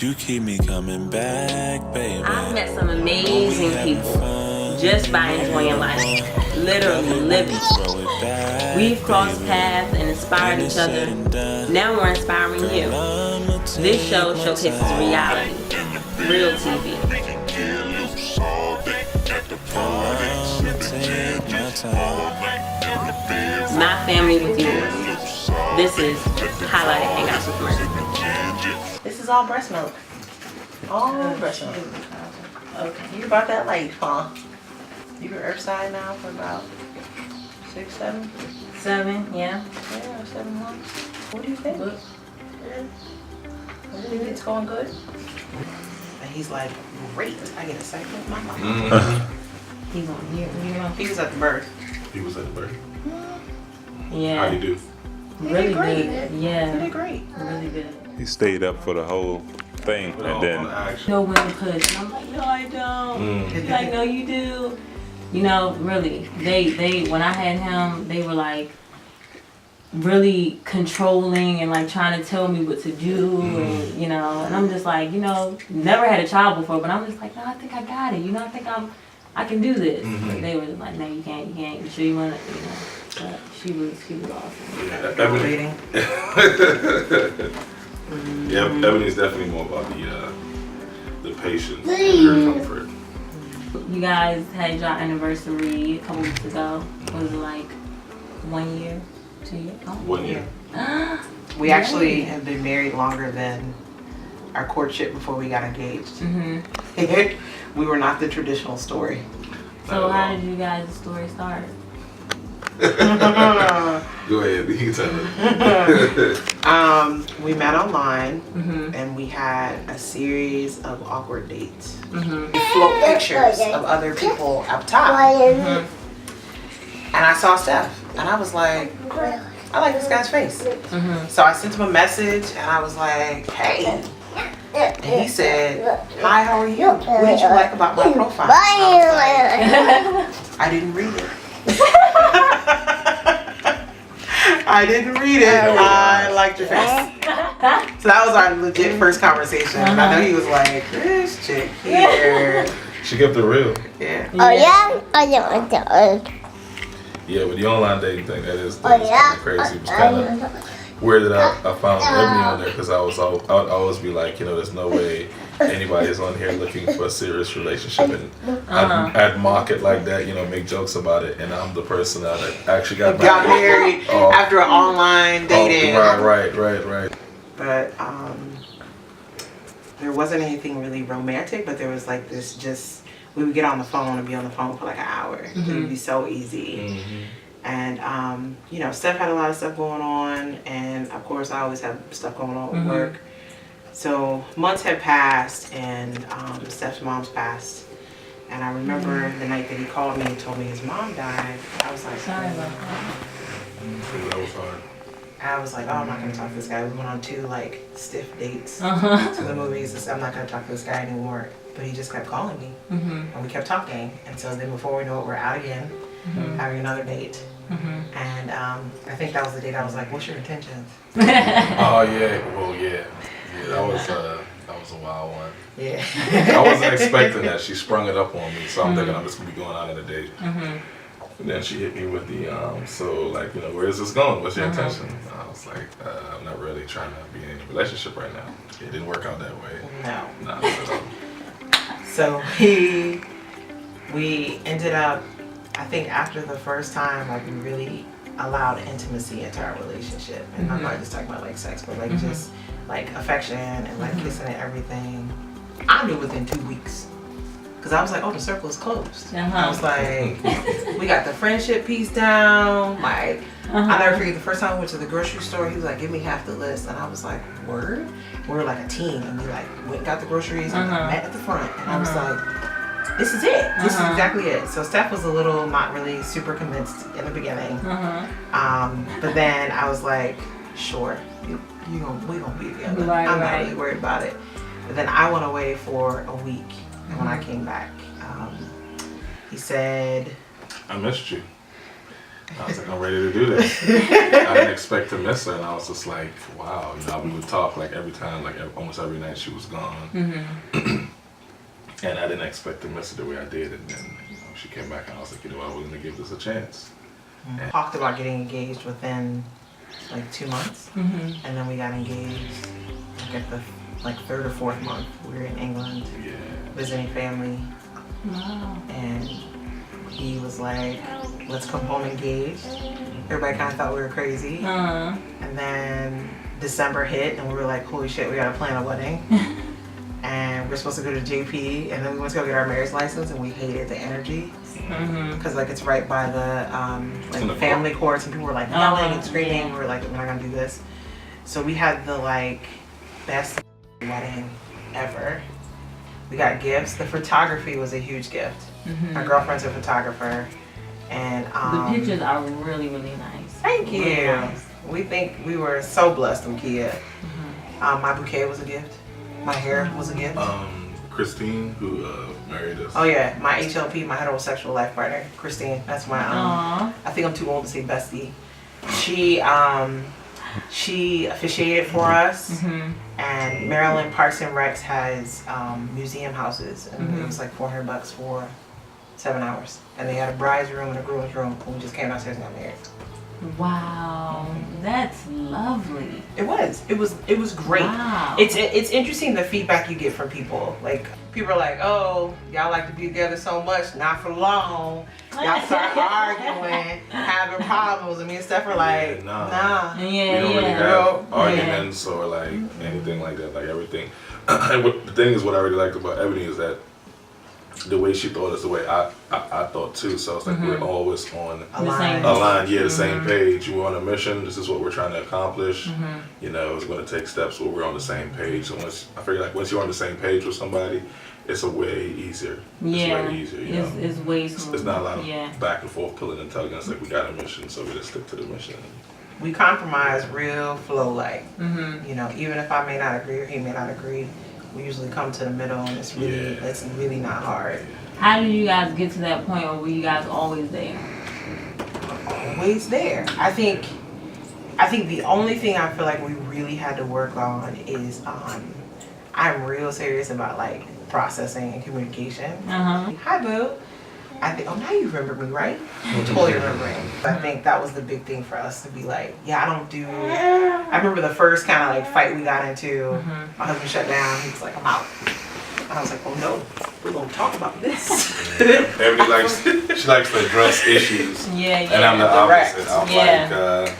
You keep me coming back, baby. I've met some amazing people just by enjoying life, literally living. We've crossed paths and inspired each other. Now we're inspiring you. This show showcases reality, real TV. My family with yours. This is Highlighted Hangouts with Mercy. This is all breast milk. All breast milk. Okay, you about that life, huh? You were Earthside now for about 6, 7? 7, yeah. Yeah, 7 months. What do you think? Good. It's going good. And he's like, great. I get excited with my mom. He gonna hear me. He was at the birth. He was at the birth. Yeah. How'd he do? Really great. good. Yeah. He did great. Really good. He stayed up for the whole thing, and then No when to push. And I'm like, no, I don't. He's like, no, you do. You know, really, they when I had him, they were like really controlling and like trying to tell me what to do, and you know, and I'm just like, you know, never had a child before, but I'm just like, no, I think I got it. You know, I think I can do this. But they were like, no, you can't. You sure you want to? You know, but she was awesome. Yeah, Ebony's definitely more about the patience and her comfort. You guys had your anniversary a couple weeks ago. Was it like 1 year, 2 years? Oh. 1 year. We actually have been married longer than our courtship before we got engaged. We were not the traditional story. So how did you guys' story start? Go ahead, you can tell it. We met online and we had a series of awkward dates. We float pictures of other people up top. And I saw Steph and I was like, I like this guy's face. So I sent him a message and I was like, hey. And he said, hi, how are you? What did you like about my profile? And I was like, I didn't read it. I didn't read it. I liked your face. So that was our legit first conversation. I know he was like, this chick here. She kept it real. Yeah. Yeah, with the online dating thing, that is kind of crazy. It was kind of weird that I found Ebony on there because I would always be like, you know, there's no way anybody's on here looking for a serious relationship, and I'd mock it like that, you know, make jokes about it, and I'm the person that actually got married after an online dating. Right. But there wasn't anything really romantic, but there was like this we would get on the phone and be on the phone for like an hour. It would be so easy. And, you know, Steph had a lot of stuff going on, and of course I always have stuff going on with work. So months had passed, and Steph's mom's passed. And I remember the night that he called me and told me his mom died. I was like, Sorry about that. That was hard. I was like, oh, I'm not going to talk to this guy. We went on 2 like stiff dates to the movies. And I'm not going to talk to this guy anymore. But he just kept calling me, and we kept talking. And so then before we know it, we're out again, having another date. And I think that was the date I was like, what's your intentions? Oh yeah, well yeah, that was a wild one. Yeah. I wasn't expecting that. She sprung it up on me, so I'm thinking I'm just gonna be going out on a date. And then she hit me with the so like, you know, where is this going? What's your intention? And I was like, I'm not really trying to be in any relationship right now. It didn't work out that way. No. Nah, So we ended up, I think after the first time, like we really allowed intimacy into our relationship. And I'm not just talking about like sex, but like just like affection and like kissing and everything. I knew within 2 weeks. Cause I was like, oh, the circle is closed. I was like, we got the friendship piece down. Like, I never forget the first time we went to the grocery store, he was like, give me half the list. And I was like, word? We were like a team, and we like went and got the groceries and met at the front. And I was like, this is it. This is exactly it. So Steph was a little not really super convinced in the beginning. But then I was like, sure, we gonna be together. I'm not really worried about it. But then I went away for a week. And when I came back, he said, I missed you. I was like, I'm ready to do this. I didn't expect to miss her, and I was just like, wow. You know, we would talk like every time, like almost every night she was gone. And I didn't expect to miss it the way I did. And then, you know, she came back, and I was like, you know what, I'm willing to give this a chance. And Talked about getting engaged within like 2 months, and then we got engaged like at the third or fourth month. We were in England visiting family, and he was like, let's come home engaged. Everybody kind of thought we were crazy. And then December hit, and we were like, holy shit, we gotta plan a wedding. And we're supposed to go to JP, and then we went to go get our marriage license, and we hated the energy. Because like it's right by the like family courts, and people were like yelling and screaming. We were like, we're not gonna do this. So we had the like best wedding ever. We got gifts. The photography was a huge gift. My girlfriend's a photographer, and the pictures are really, really nice. Thank you. Really nice. We think we were so blessed with Kia. My bouquet was a gift. My hair was a gift. Christine, who married us. Oh yeah, my HLP, my heterosexual life partner, Christine. That's my I think I'm too old to say bestie. She officiated for us, and Maryland Parks and Recs has museum houses, and it was like $400 for 7 hours, and they had a bride's room and a groom's room, and we just came downstairs and got married. Wow, that's lovely. It was great. Wow. It's interesting the feedback you get from people. Like people are like, oh, y'all like to be together so much, not for long. Y'all start arguing, having problems. And me and Steph are like, nah. We don't really have arguments or like anything like that. Like everything. And the thing is, what I really liked about Ebony is that the way she thought is the way I thought too. So it's like we're always on a line, the same page. We're on a mission. This is what we're trying to accomplish. You know, it's going to take steps where we're on the same page. So I figure like once you're on the same page with somebody, it's a way easier. Yeah, it's way easier. You know? It's way smooth. It's not a lot of back and forth pulling and tugging. It's like we got a mission, so we just stick to the mission. We compromise real flow like. You know, even if I may not agree or he may not agree, we usually come to the middle, and it's really not hard. How did you guys get to that point, or were you guys always there? Always there. I think the only thing I feel like we really had to work on is I'm real serious about like processing and communication. Hi boo. I think, oh, now you remember me, right? Totally remembering. I think that was the big thing for us to be like, I remember the first kind of like fight we got into. My husband shut down. He was like, I'm out. And I was like, oh no, we're going to talk about this. Everybody she likes to address issues. And I'm the opposite. I'm like,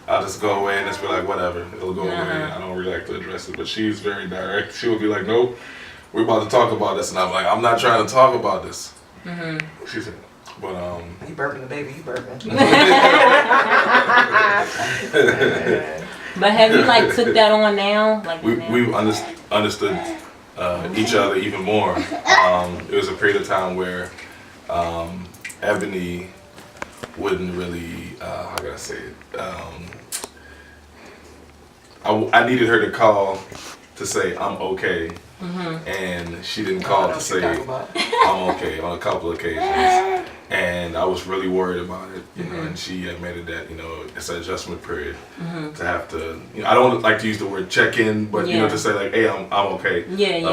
I'll just go away and just be like, whatever, it'll go away. I don't really like to address it. But she's very direct. She would be like, nope, we're about to talk about this. And I'm like, I'm not trying to talk about this. She said, but you burping the baby, you burping. But have you like took that on now? Like we understood each other even more. It was a period of time where Ebony wouldn't really, how can I say it? I needed her to call to say I'm okay. And she didn't call to say I'm okay on a couple of occasions, and I was really worried about it, you know. And she admitted that, you know, it's an adjustment period to have to, you know, I don't like to use the word check in, but you know, to say like, hey, I'm okay.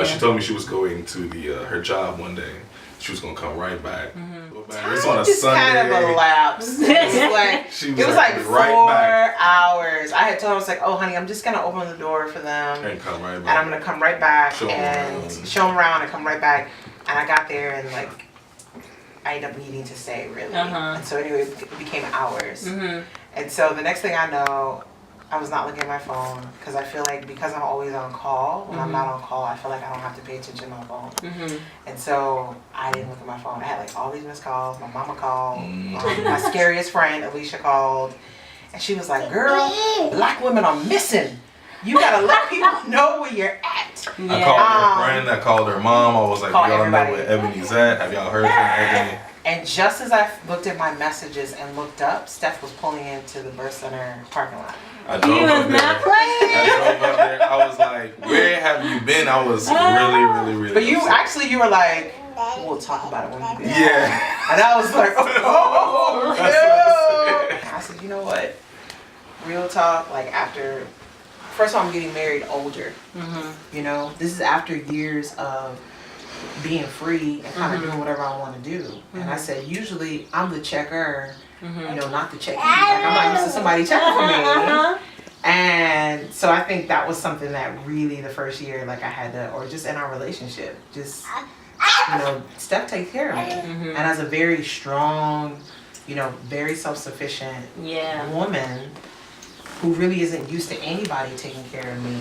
She told me she was going to her job one day. She was gonna come right back. It's on a Sunday. Kind of a lapse. It was like 4 hours. I had told her, I was like, oh honey, I'm just gonna open the door for them and come right back. And I'm gonna come right back show them around and come right back. And I got there and like I ended up needing to stay really. And so anyway, it became hours. And so the next thing I know, I was not looking at my phone because I feel like because I'm always on call, when I'm not on call, I feel like I don't have to pay attention to my phone. And so I didn't look at my phone. I had like all these missed calls. My mama called. My scariest friend, Alicia, called. And she was like, girl, black women are missing. You gotta let people know where you're at. I called her friend. I called her mom. I was like, y'all know where Ebony's at? Have y'all heard from Ebony? And just as I looked at my messages and looked up, Steph was pulling into the Birth Center parking lot. I drove up there. I was like, where have you been? I was really But you upset. you were like, we'll talk about it when you get Yeah. And I was like, oh, know what? Real talk, like after, first of all, I'm getting married older. You know, this is after years of being free and kind of doing whatever I want to do. And I said, usually I'm the checker, you know, not the checky. Like I'm not used to somebody checking for me. And so I think that was something that really the first year, like I had to, or just in our relationship, just, you know, Steph takes care of me. And as a very strong, you know, very self-sufficient woman who really isn't used to anybody taking care of me,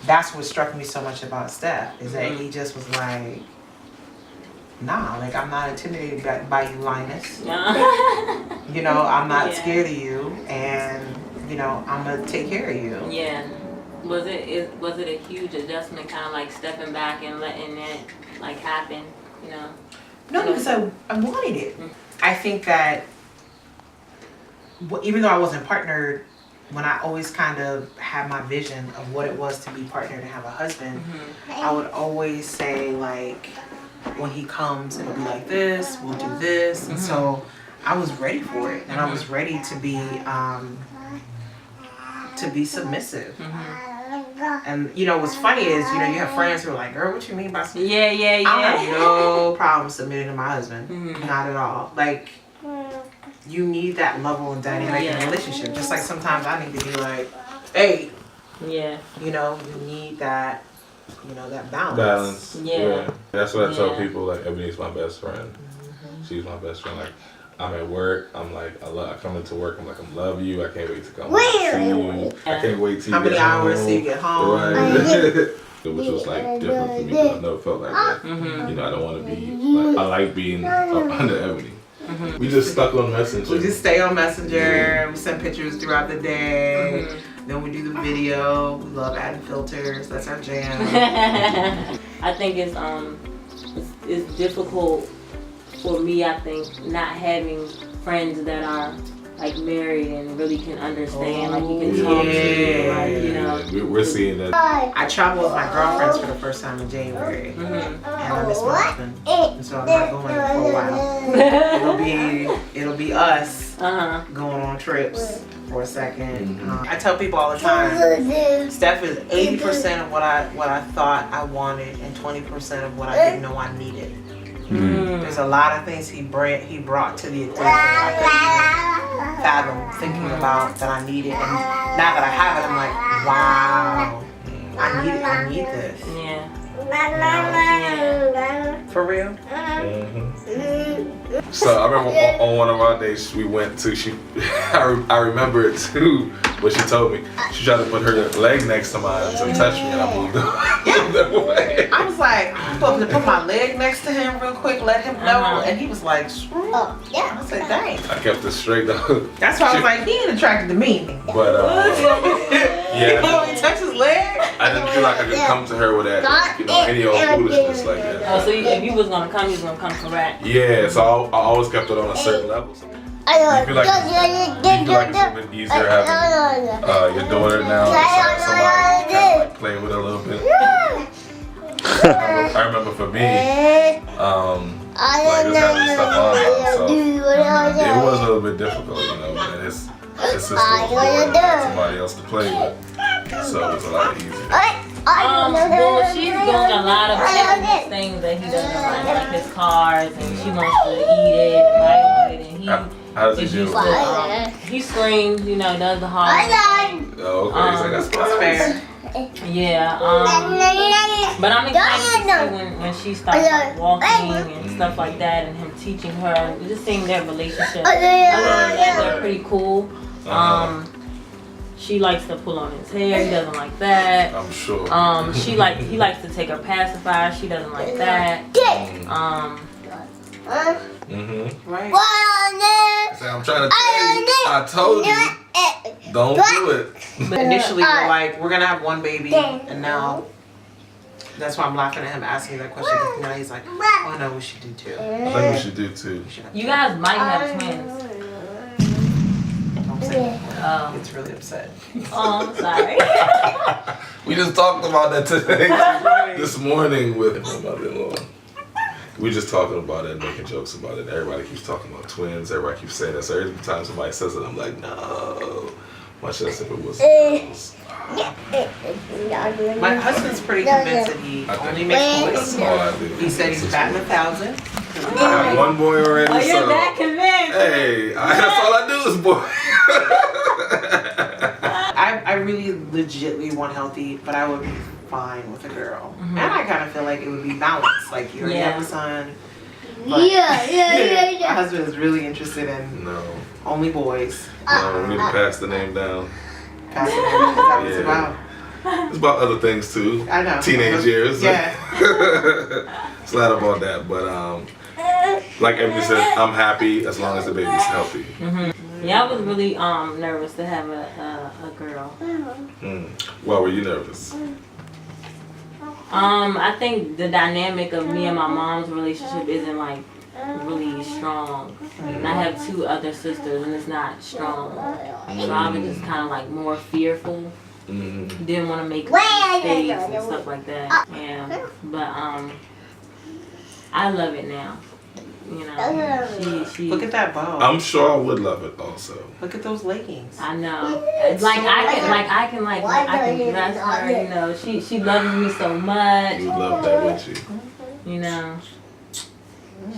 that's what struck me so much about Steph, is that he just was like, nah, like I'm not intimidated by you, Linus. You know, I'm not scared of you, and you know, I'm gonna take care of you. Yeah. Was it a huge adjustment, kind of like stepping back and letting it like happen, you know? No, because I wanted it. I think that even though I wasn't partnered, when I always kind of had my vision of what it was to be partnered and have a husband, I would always say like, when he comes, it'll be like this, we'll do this. And so I was ready for it, and I was ready to be submissive. And you know what's funny is, you know, you have friends who are like, girl, what you mean by submissive? Yeah. I don't have no problem submitting to my husband. Not at all. Like, you need that level of dynamic in a relationship. Just like sometimes I need to be like, hey. Yeah. You know, you need that, you know, that balance. Yeah. That's what I tell people, like, Ebony's my best friend. She's my best friend. Like, I'm at work, I'm like, I come into work, I'm like, I love you, I can't wait to come home and see you. I can't wait till you get home. How many hours till you get home? Right. Which was like different for me, because I never felt like that. You know, I don't want to be, like, I like being under Ebony. We just stuck on Messenger. We just stay on Messenger, we send pictures throughout the day, then we do the video, we love adding filters, that's our jam. I think it's difficult for me, I think, not having friends that are like married and really can understand, like you can talk to, like, you know. We're seeing that. I traveled with my girlfriends for the first time in January, and I miss my husband, and so I'm not going for a while. It'll be us going on trips for a second. I tell people all the time, Steph is 80% of what I thought I wanted and 20% of what I didn't know I needed. There's a lot of things he brought to the equation that I couldn't even fathom thinking about that I needed, and now that I have it, I'm like, wow, I need this. For real. So I remember on one of our dates we went to, I remember it too, what she told me. She tried to put her leg next to mine to touch me, and I moved away. I was like, I'm supposed to put my leg next to him real quick, let him know, and he was like, screw up. I said, dang. I kept it straight though. That's why I was like, he ain't attracted to me. But You know, he touched his leg. I didn't feel like I could come to her with that, you know, any old foolishness like that. Oh, so if you was gonna come, you was gonna come correct. Yeah, so I always kept it on a certain level. So you feel like it's a bit easier having your daughter now, somebody kind of like play with her a little bit. I remember for me, like just having stuff on now, so it was a little bit difficult, you know, and his sister was born and somebody else to play with, so it was a lot easier. Well, she's doing a lot of things that he doesn't like his cars, and she wants to eat it, bite it, and he how does he do? He screams, you know, does the hard. Oh, okay, so that's fair. Yeah, but I'm excited to see when she starts like, walking and stuff like that, and him teaching her, and just seeing their relationship. They're pretty cool. She likes to pull on his hair. He doesn't like that. I'm sure. He likes to take her pacifier. She doesn't like that. Right. So I'm trying to tell you. I told you. Don't do it. But initially, we're like, we're gonna have one baby, and now that's why I'm laughing at him asking that question. Because now he's like, oh no, we should do two. I think we should do two. You guys might have twins. Don't say that. It's really upset. Oh, I'm sorry. We just talked about that today, this morning with my mother-in-law. we're just talking about it and making jokes about it. Everybody keeps talking about twins. Everybody keeps saying that. So every time somebody says it, I'm like, no. Much less if it was girls. My husband's pretty convinced that he only makes boys. That's all I do. He said he's batting 1,000. I have one boy already. Oh, you're so, that convinced. hey, that's all I do is boy. I really legitly want healthy, but I would be fine with a girl. And I kind of feel like it would be balanced. Like, you already have a son. But my husband is really interested in only boys. No, we need to pass the name down. Pass it down. Is that what it's about? It's about other things too. I know. Teenage years. Yeah. It's not about that, but like everybody said, I'm happy as long as the baby's healthy. Yeah, I was really nervous to have a girl. Why were you nervous? I think the dynamic of me and my mom's relationship isn't like really strong. And I have 2 other sisters and it's not strong. So I was just kind of like more fearful. Didn't want to make mistakes and stuff like that. Yeah, but I love it now. You know, she. Look at that bow. I'm sure I would love it also. Look at those leggings. I know. Like I can dress her. You know, she loves me so much. You love that, wouldn't you? You know,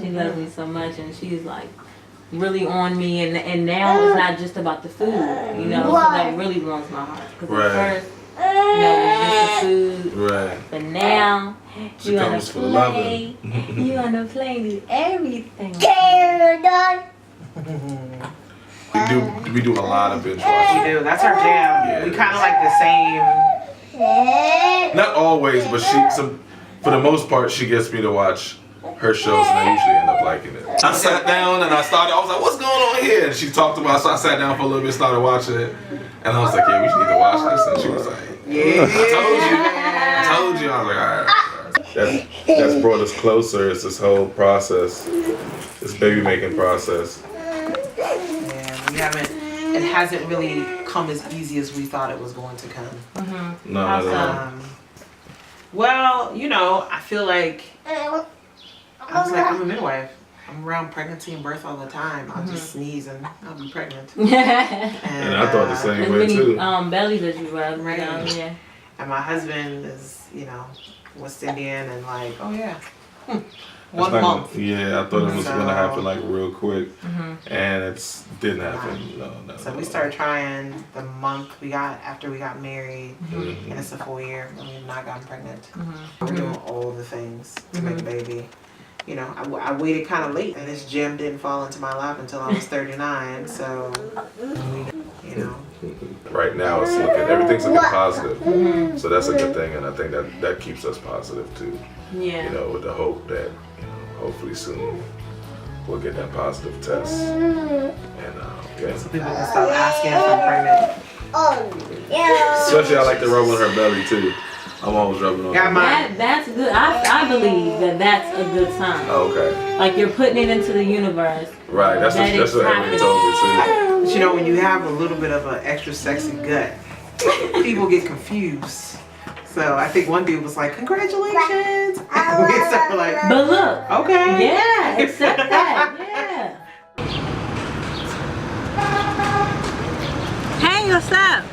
she loves me so much, and she's like really on me. And now it's not just about the food. You know, so that really warms my heart. Because at first, you know, it was just the food. Right. But now. She You comes for play. loving. You wanna play with everything. We do a lot of binge watching. We do. That's our jam. Yeah. We kind of like the same. Not always, but for the most part, she gets me to watch her shows, and I usually end up liking it. I sat down and I was like, what's going on here? And she talked about it, so I sat down for a little bit, started watching it, and I was like, yeah, we need to watch this. And she was like, Yeah. I told you. I was like, all right. That's brought us closer. It's this whole process, this baby making process. Yeah, it hasn't really come as easy as we thought it was going to come. No, not at all. Well, you know, I feel like I'm a midwife. I'm around pregnancy and birth all the time. I'll just sneeze and I'll be pregnant. And I thought the same way too. Bellies that you rub, Right. Yeah. And my husband is, you know, West Indian and like, oh yeah, 1 month. Yeah, I thought it was gonna happen like real quick, and it didn't happen. No. So we started trying the month after we got married, and it's a full year, and we've not gotten pregnant. We're doing all the things to make a baby. You know, I waited kind of late, and this gem didn't fall into my lap until I was 39. So, you know. Right now, everything's looking positive, so that's a good thing, and I think that keeps us positive too. Yeah. You know, with the hope that hopefully soon we'll get that positive test, and So people can stop asking if I'm pregnant. Especially I like to rub on her belly too. I'm always rubbing on her. That's good. I believe that's a good sign. Oh, okay. Like you're putting it into the universe. Right. That's what Emery told me too. But you know, when you have a little bit of an extra sexy gut, people get confused. So I think one dude was like, "Congratulations!" And we started like, But look. "Okay." Yeah. Accept that. Yeah. Hey, what's up?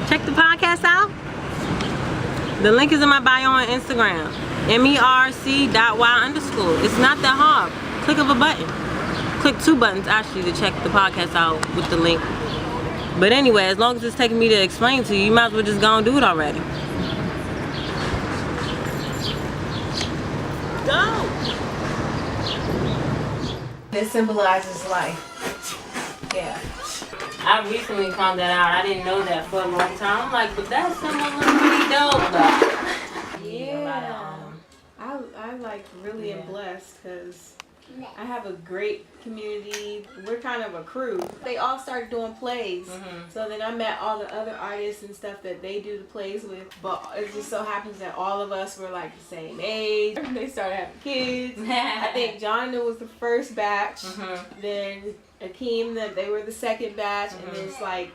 Check the podcast out. The link is in my bio on Instagram. MERC.Y_. It's not that hard. Click of a button. Click 2 buttons actually to check the podcast out with the link. But anyway, as long as it's taking me to explain to you, you might as well just go and do it already. Go! It symbolizes life. Yeah. I recently found that out. I didn't know that for a long time. I'm like, but that symbol is pretty dope. But Yeah. I like really am blessed because I have a great community. We're kind of a crew. They all started doing plays. So then I met all the other artists and stuff that they do the plays with. But it just so happens that all of us were like the same age. They started having kids. I think Jonathan was the first batch. Then Akeem, they were the second batch. And it's like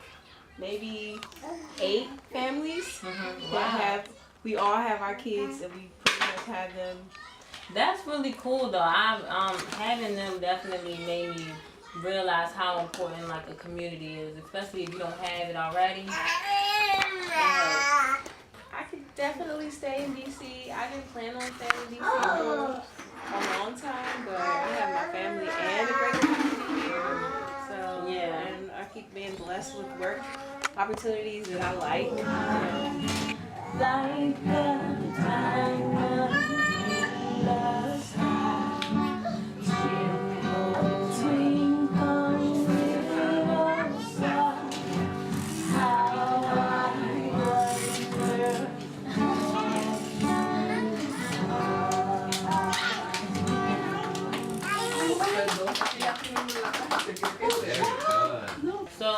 maybe 8 families that we all have our kids and we pretty much have them That's really cool though. Having them definitely made me realize how important like a community is, especially if you don't have it already. I could definitely stay in DC. I didn't plan on staying in DC for a long time, but I have my family and a great community here. So Yeah. and I keep being blessed with work opportunities that I like. Like the time of last time, twinkle little star, how I wonder. So,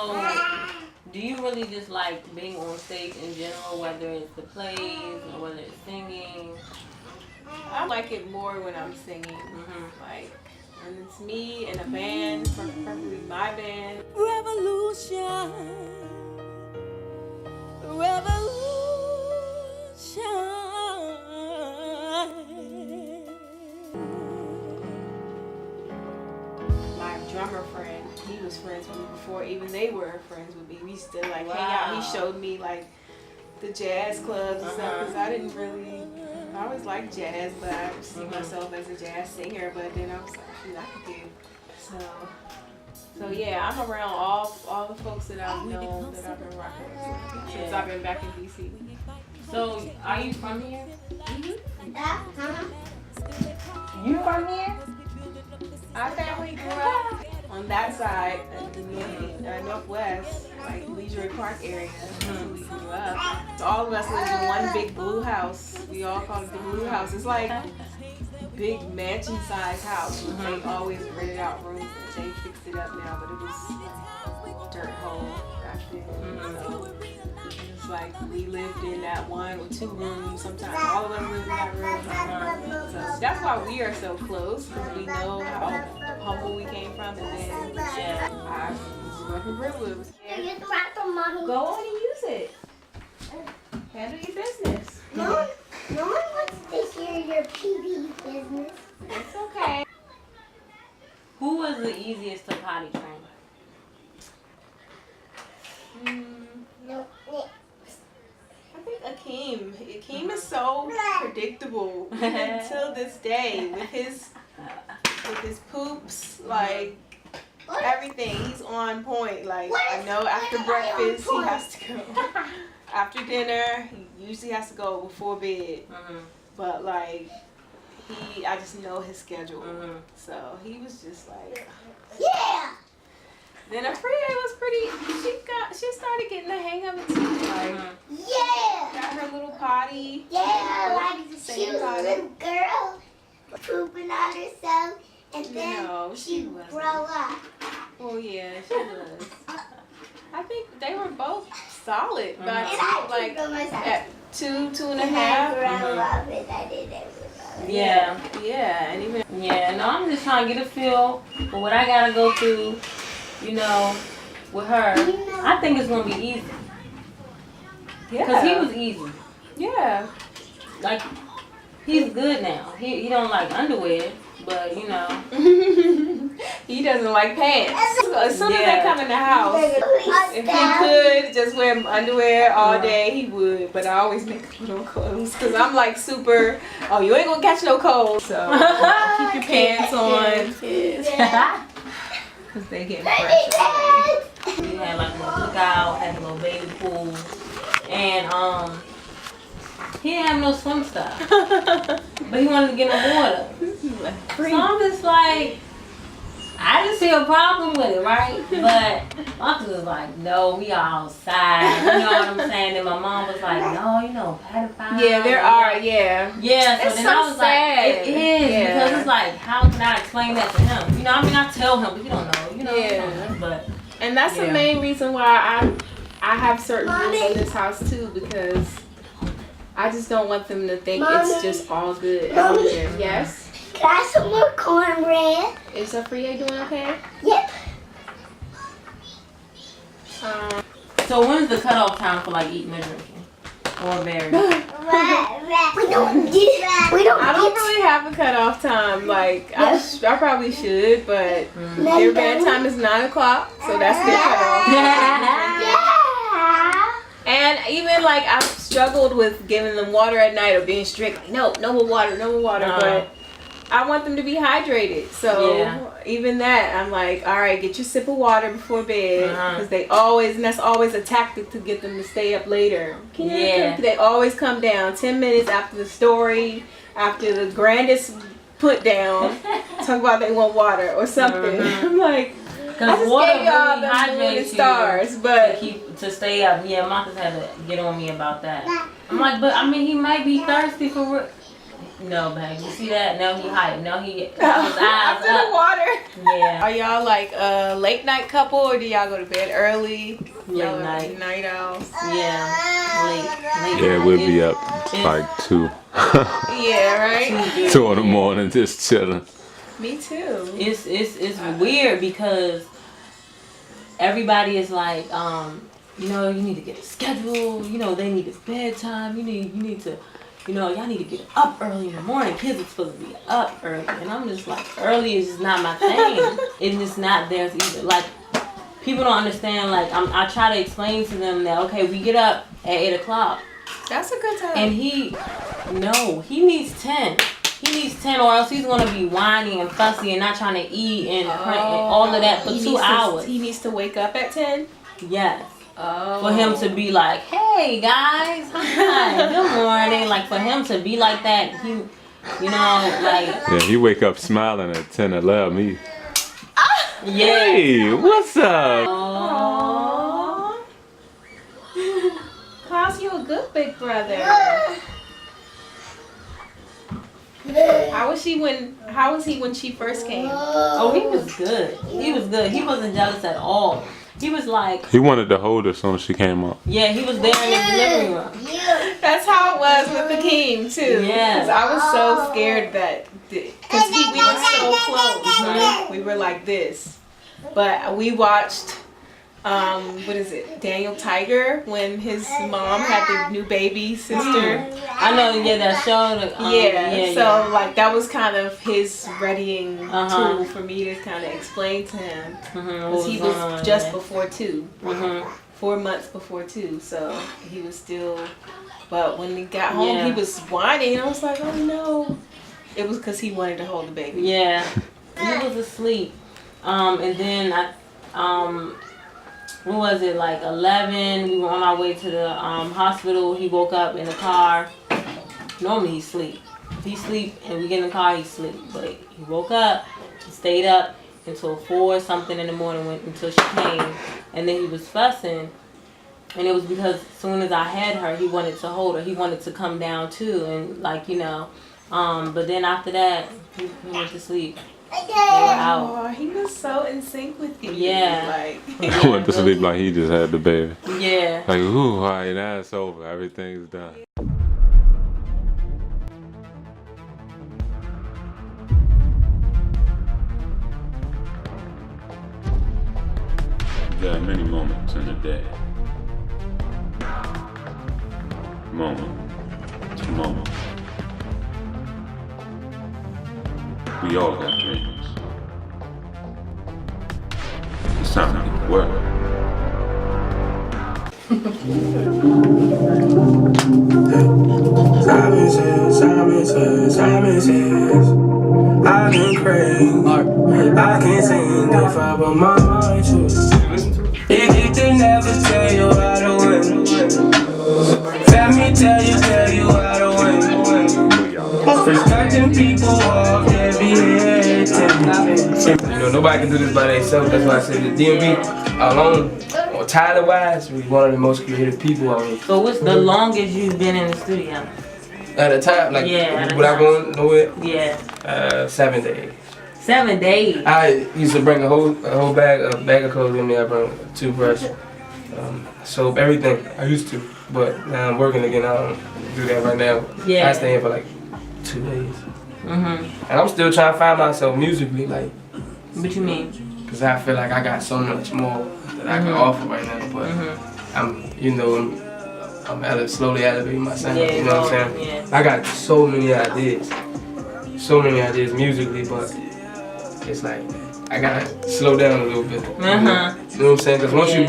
do you really just like being on stage in general, whether it's the plays or whether it's singing? I like it more when I'm singing. Like when it's me and a band, preferably my band. Revolution, My drummer friend, he was friends with me before even they were friends with me. We used to like hang out. He showed me like the jazz clubs and stuff because I always liked jazz, but I see myself as a jazz singer. But then I was like, shoot, I could do. So yeah, I'm around all the folks that I've known that I've been rocking with since I've been back in DC. So, are you from here? You from here? Our family grew up on that side, northwest, like Leisure Park area. That's where we grew up. So all of us lived in one big blue house. We all called it the blue house. It's like a big mansion-sized house. They always rented out rooms and they fixed it up now, but it was a dirt hole back then. So it's like we lived in that one with 2 rooms. Sometimes all of them lived in that room. So that's why we are so close, because we know how humble we came from, and then I grew up in Brentwood. Go on and use it. Handle your business. No one wants to hear your PB business. It's okay. Who was the easiest to potty train? No. I think Akeem is so predictable until this day with his poops, like everything. He's on point. Like I know after breakfast he has to go. After dinner he usually has to go before bed. But like I just know his schedule. So he was just like Then Afria was pretty. She started getting the hang of it too. Like got her little potty. Like she was a little girl pooping on herself, and then she grew up. Oh yeah, she was. I think they were both solid, but And I like at 2.5. And I grew up and I did everything. Yeah. Yeah, and even No, I'm just trying to get a feel for what I gotta go through, with her. I think it's gonna be easy. Because he was easy. Yeah. Like, he's good now. He don't like underwear, but he doesn't like pants. As soon as they come in the house, if he could just wear underwear all day, he would. But I always make him put on clothes because I'm like super. Oh, you ain't gonna catch no cold, so keep your pants on. Because they get fresh. we had like a little cookout, had a little baby pool, and he didn't have no swim stuff, but he wanted to get in the water. So I'm just like, I didn't see a problem with it, right? But my was like, no, we are outside. You know what I'm saying? And my mom was like, no, pedophile. Yeah, there are. Yeah. Yeah, so It's then so I was sad. like, it is, because it's like, how can I explain that to him? I tell him, but he don't know, but. And that's the main reason why I have certain rules in this house too, because I just don't want them to think it's just all good out there. Yes? Can I have some more cornbread? Is Afria doing okay? Yep. So when's the cutoff time for like eating or drinking? Or marriage? We don't I don't really have have a cutoff time. Like I probably should, but their bedtime is 9 o'clock, so that's their cutoff. And even like I've struggled with giving them water at night or being strict. Like, no more water, no more water. But I want them to be hydrated. So even that, I'm like, all right, get your sip of water before bed, because they always, and that's always a tactic to get them to stay up later. They always come down 10 minutes after the story, after the grandest put down, talk about they want water or something. I'm like, I just gave y'all the moon and stars, but to stay up. Yeah, Marcus had to get on me about that. I'm like, but I mean, he might be thirsty for real. No, babe. You see that? No, he hyped. No, he his eyes after up. the water. Yeah. Are y'all like a late night couple, or do y'all go to bed early? Late night. Night owls. Yeah. Late. Yeah, we'll be up like 2. Yeah, right. 2 in the morning, just chilling. Me too. It's weird because everybody is like, you know, you need to get a schedule. You know, they need a bedtime. You need to. You know, y'all need to get up early in the morning. Kids are supposed to be up early. And I'm just like, early is just not my thing. It's just not theirs either. Like, people don't understand. Like, I try to explain to them that, okay, we get up at 8 o'clock. That's a good time. And he needs 10. He needs 10 or else he's going to be whiny and fussy and not trying to eat and all of that for 2 hours. He needs to wake up at 10? Yes. For him to be like, hey guys, hi, good morning. Like for him to be like that, he, you know, like. Yeah, he wake up smiling at 10 or 11. Me. Yeah. Hey, what's up? Aww. Cause you a good big brother. How was he when she first came? Oh, he was good. He was good. He wasn't jealous at all. He was like. He wanted to hold her as soon as she came up. Yeah, he was there in the living room. That's how it was with Hakeem too. Yeah. Because I was so scared that, because we were so close. We were like this. But we watched, what is it, Daniel Tiger, when his mom had the new baby sister. I know, yeah, that show. So like that was kind of his readying tool for me to kind of explain to him. Because he was just before 2. 4 months before 2, so he was still, but when he got home, he was whining, and I was like, oh no. It was because he wanted to hold the baby. Yeah, he was asleep. And then what was it, like 11, we were on our way to the hospital. He woke up in the car. Normally he sleep. If he sleep and we get in the car, he sleep. But he woke up, he stayed up until 4 something in the morning until she came. And then he was fussing. And it was because as soon as I had her, he wanted to hold her. He wanted to come down too. And like, you know, but then after that, he went to sleep. They were out. Oh, he was so in sync with you. Yeah. Like, He went to sleep like he just had the baby. Yeah. Like, ooh, all right, now it's over. Everything's done. There are many moments in a day. Moment to moment. We all got dreams. It's time to get to work. I've been crazy. I can't sing if I put my mind to it. If they never tell you how to win, let me tell you how to win. Respecting people off their behavior. You know, nobody can do this by themselves. That's why I said the DMV alone, or talent wise, we're one of the most creative people out here. So what's the longest you've been in the studio? At a time, like without going nowhere? Yeah. 7 days. 7 days. I used to bring a whole bag of clothes with me. I bring a toothbrush, soap, everything. I used to, but now I'm working again. I don't do that right now. Yeah. I stay in for like 2 days. And I'm still trying to find myself musically, like. What you mean? Because I feel like I got so much more that I can offer right now, but I'm slowly elevating my sound. You know what I'm saying? Yeah. I got so many ideas. so many ideas musically, but it's like I gotta slow down a little bit. You know what I'm saying? Because once you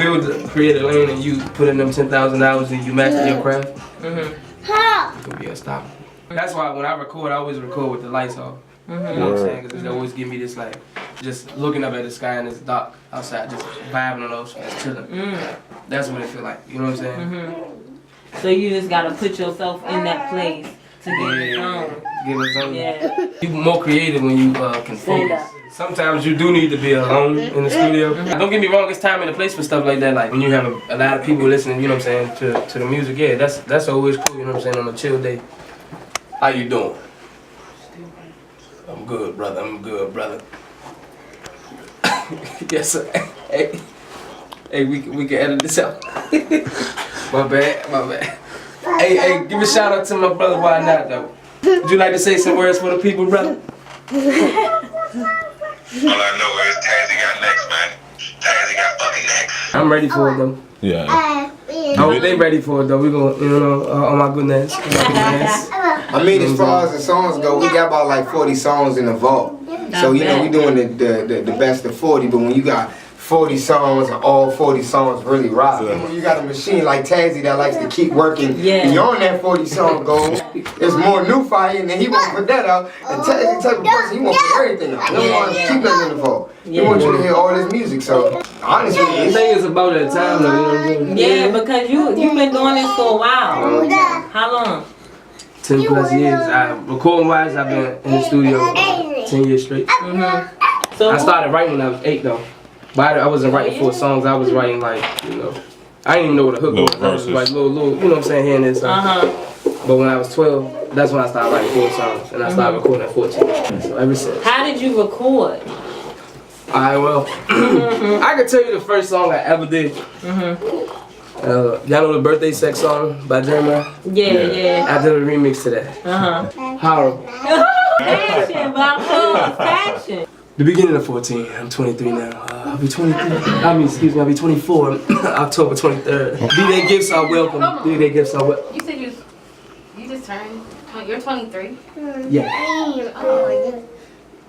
create a lane and you put in them 10,000 hours and you master your craft, you can be unstoppable. That's why when I record, I always record with the lights off. You know what I'm saying? Because it always give me this like, just looking up at the sky and it's dark outside, just vibing on those, just chilling. That's what it feel like. You know what I'm saying? So you just gotta put yourself in that place to get it on. Get it on. Yeah. You're more creative when you can focus. Sometimes you do need to be alone in the studio. Don't get me wrong, it's time and a place for stuff like that. Like when you have a lot of people listening, you know what I'm saying, to the music. Yeah, that's always cool. You know what I'm saying, on a chill day. How you doing? I'm good, brother. I'm good, brother. Yes, sir. Hey, we can edit this out. My bad. Hey, give a shout out to my brother. Why not, though? Would you like to say some words for the people, brother? All I know is Tazzy got next, man. Tazzy got fucking next. I'm ready for it, though. Yeah. Oh, they ready for it, though. We gonna, you know, oh my goodness. I mean, as far as the songs go, we got about like 40 songs in the vault. So, you know, we doing the best of 40, but when you got 40 songs and all 40 songs really rock. And when you got a machine like Tazzy that likes to keep working beyond that 40 song goal, there's more new fire and then he won't put that out. And Tazzy type of person, he won't put everything out. He don't want to keep nothing in the vault. He wants you to hear all this music. So, honestly, the thing is about that time, though, you know what I'm saying? Yeah, because you've been doing this for a while. How long? 10 plus years. Recording wise, I've been in the studio 10 years straight. So I started writing when I was 8 though. But I wasn't writing 4 songs, I was writing like, you know, I didn't even know what a hook was. Like little, you know what I'm saying, here and there. But when I was 12, that's when I started writing 4 songs. And I started recording at 14. So ever since. How did you record? Alright, well, I can tell you the first song I ever did. Y'all know the Birthday Sex song by Jeremiah? Yeah. I did a remix to that. Horrible. Passion, but I'm full of passion. The beginning of 14. I'm 23 now. I'll be 23. I'll be 24 October 23rd. B-Day gifts are welcome. B-Day gifts are welcome. You said you just turned. You're 23. Yeah. Oh.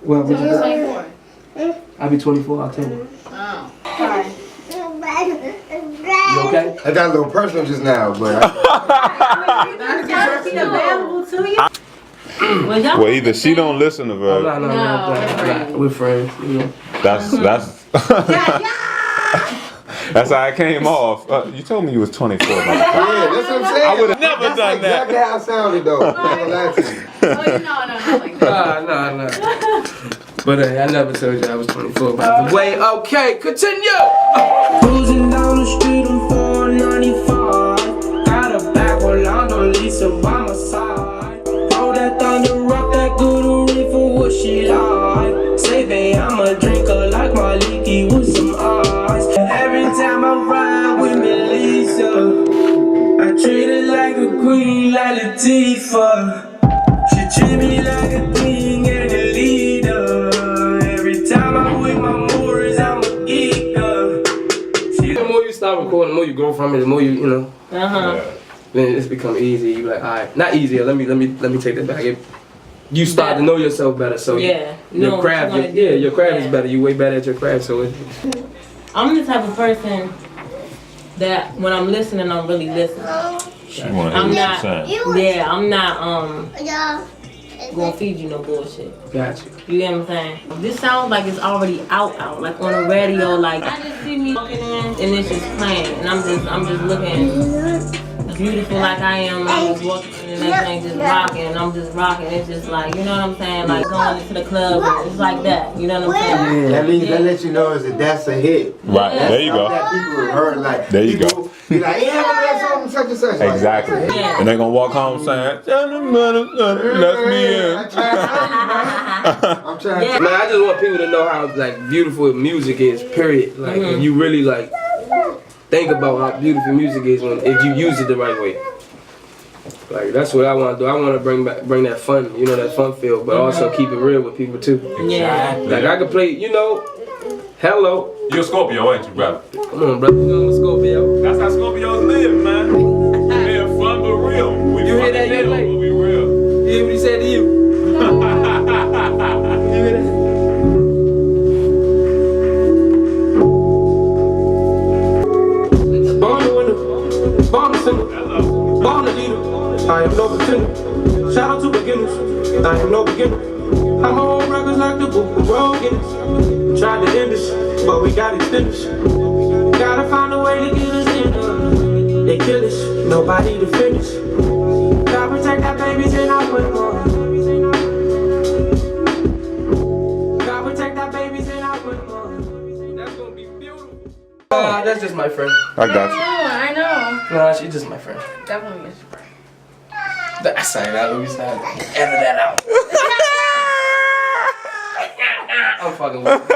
Well, So you're 24. I'll be 24 October. Oh. You okay? I got a little personal just now, but available to you? Well, either she don't listen to her. No, we're friends. You know. That's that's how I came off. You told me you was 24. yeah, that's what I'm saying. I would have never done that. Exactly how I sounded though. I'm not gonna lie to you. No, not like that. No. But I never told you I was 24, by the way. Okay, continue! Cruising down the street on 495. Got a back while I'm on Lisa by my side. Roll that thunder, rock that good reef for what she like. Say, babe, I'm a drinker like my leaky with some ice. Every time I ride with Melissa, I treat her like a queen, like Latifah. She treat me like a king and a leader. Time I'm with my Moors, I'm a geek. The more you start recording, the more you grow from it, the more you know. Then it's become easy. You like, alright, not easier. Let me take that back. You start to know yourself better, so your craft, your craft is better. You way better at your craft, so. I'm the type of person that when I'm listening, I'm really listening. I'm not gonna feed you no bullshit. Gotcha. You get what I'm saying? This sounds like it's already out, like on the radio. Like I just see me walking in and it's just playing, and I'm just looking beautiful like I am. I'm just walking in and everything just rocking, and I'm just rocking. It's just like, you know what I'm saying? Like going into the club, and it's like that. You know what I'm saying? Yeah, that means that lets you know that's a hit. Right, there you go. That people have heard like. There you go. Be like, yeah, that song such and such. Exactly. And they're gonna walk home saying, let me in. I'm trying to. Man, I just want people to know how like beautiful music is. Period. Like if you really like think about how beautiful music is if you use it the right way. Like that's what I want to do. I want to bring that fun, you know, that fun feel, but also keep it real with people too. Yeah. Like I could play, you know. Hello. You're a Scorpio, ain't you, brother? Come on, brother. I'm a Scorpio. That's how Scorpios live, man. Being fun but real. We you hear that? But we real. You hear what he said to you? sinner. Shout out to beginners, I am no beginner. I'm on records like the book of Road Guinness. Tried to end us, but we got extended. Gotta find a way to get us in. They kill us, nobody to finish. Gotta protect our babies and our women. Gotta protect our babies and our women. That's gonna be beautiful. That's just my friend. I got you. I know. Nah, she's just my friend. Definitely is your friend. That's not that. Let me stop. Edit that out. I'm fucking with you.